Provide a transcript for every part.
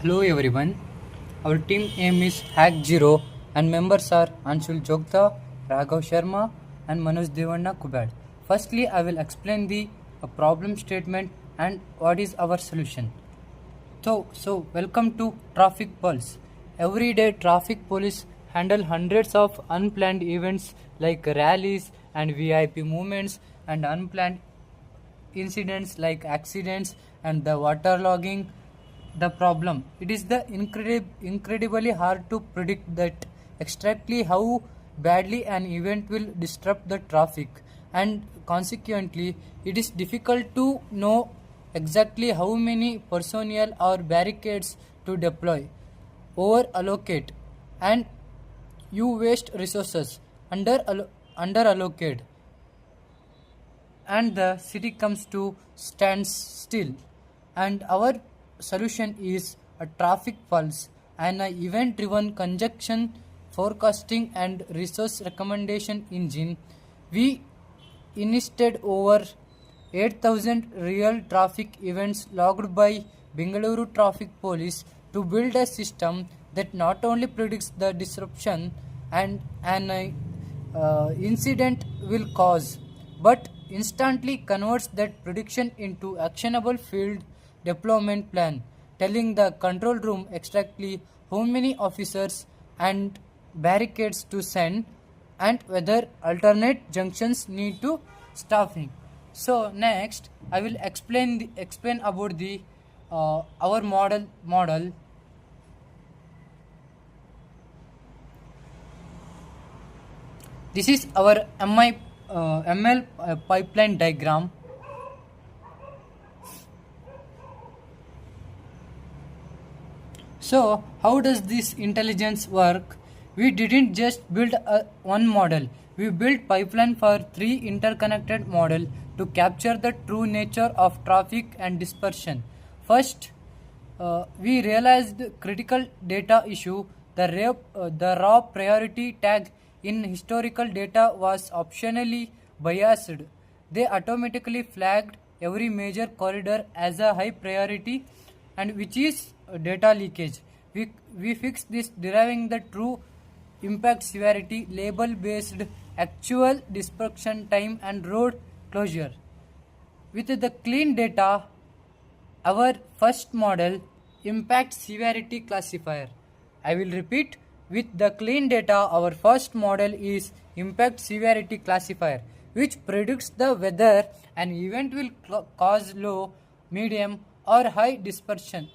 Hello everyone. Our team name is Hack Zero and members are Anshul Jogta, Raghav Sharma and Manoj Devanna Kubad. Firstly, I will explain the problem statement and what is our solution. So welcome to Traffic Pulse. Every day, traffic police handle hundreds of unplanned events like rallies and VIP movements and unplanned incidents like accidents and the waterlogging. The problem, it is the incredibly hard to predict that exactly how badly an event will disrupt the traffic, and consequently it is difficult to know exactly how many personnel or barricades to deploy, over allocate, and you waste resources, under allocate, and the city comes to stand still. And our solution is a traffic pulse and an event driven conjunction forecasting and resource recommendation engine. We instead over 8,000 real traffic events logged by Bengaluru Traffic Police to build a system that not only predicts the disruption and an incident will cause, but instantly converts that prediction into actionable field deployment plan, telling the control room exactly how many officers and barricades to send and whether alternate junctions need to staffing. So next, I will explain about the our model. This is our ML pipeline diagram. So, how does this intelligence work? We didn't just build one model. We built pipeline for three interconnected model to capture the true nature of traffic and dispersion. First, we realized critical data issue. The raw priority tag in historical data was optionally biased. They automatically flagged every major corridor as a high priority, and which is data leakage. We fixed this deriving the true impact severity label based actual dispersion time and road closure. With the clean data, our first model, impact severity classifier. I will repeat, with the clean data, our first model is impact severity classifier, which predicts the whether an event will cause low, medium, or high disruption.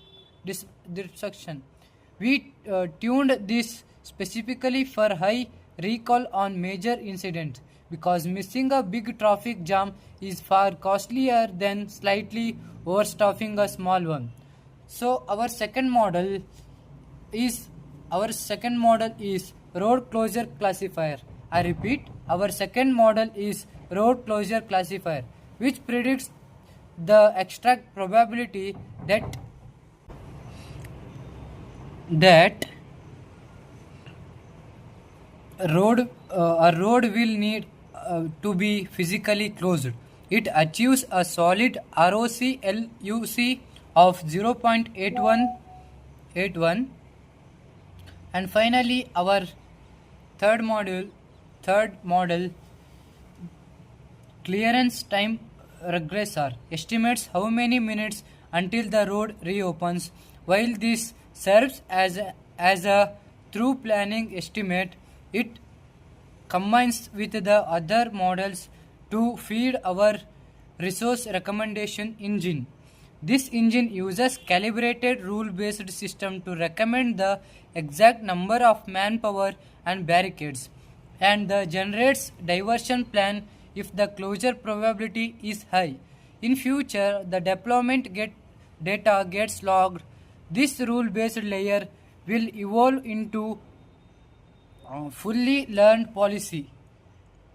We tuned this specifically for high recall on major incidents because missing a big traffic jam is far costlier than slightly overstaffing a small one. So is our second model is road closure classifier. I repeat, our second model is road closure classifier, which predicts the extract probability that a road will need to be physically closed. It achieves a solid ROC of 0.8181. And finally, our third model, clearance time regressor, estimates how many minutes until the road reopens. While this serves as a through planning estimate, it combines with the other models to feed our resource recommendation engine. This engine uses calibrated rule-based system to recommend the exact number of manpower and barricades, and the generates diversion plan if the closure probability is high. In future, the data gets logged. This rule-based layer will evolve into fully learned policy.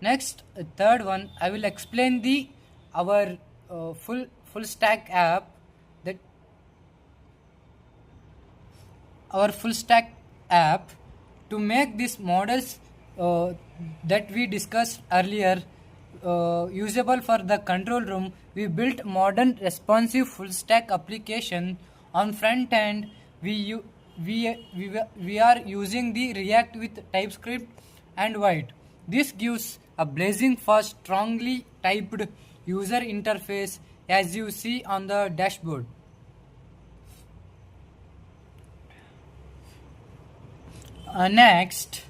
Next, third one, I will explain the our full stack app that our full stack app to make these models that we discussed earlier usable for the control room. We built modern responsive full stack application on front end we u- we are using the React with TypeScript and White. This gives a blazing fast, strongly typed user interface as you see on the dashboard. Next,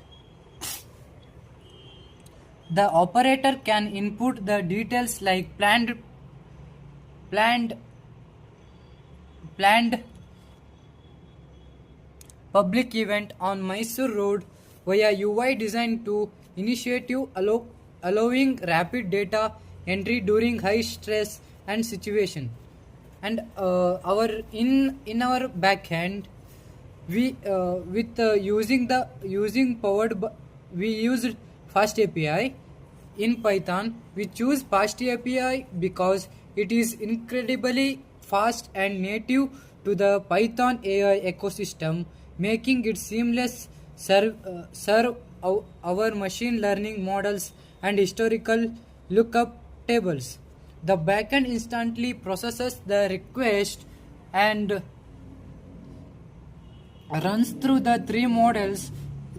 the operator can input the details like planned planned public event on Mysore Road via UI design to initiative allowing rapid data entry during high stress and situation. And our in our backend, we with using we used fast API in Python. We choose fast API because it is incredibly fast and native to the Python AI ecosystem, making it seamless serve our machine learning models and historical lookup tables. The backend instantly processes the request and runs through the three models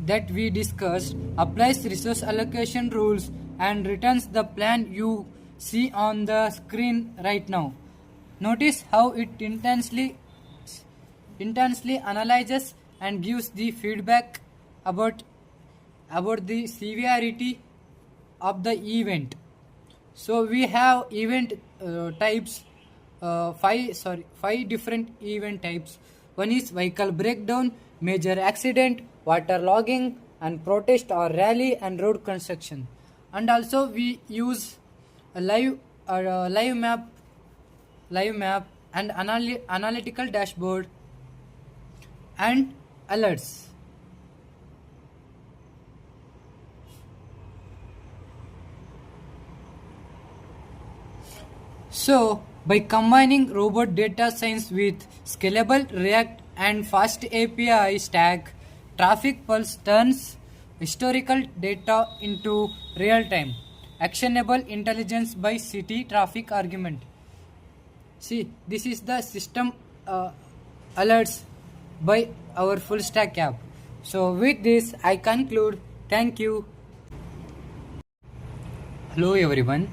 that we discussed, applies resource allocation rules, and returns the plan you see on the screen right now. Notice how it intensely analyzes and gives the feedback about the severity of the event. So we have event types, five different event types. One is vehicle breakdown, major accident, water logging, and protest or rally and road construction. And also we use a live map and analytical dashboard and alerts. So, by combining robot data science with scalable React and fast API stack, Traffic Pulse turns historical data into real-time, actionable intelligence by city traffic argument. See, this is the system alerts by our full stack app. So, with this, I conclude. Thank you. Hello, everyone.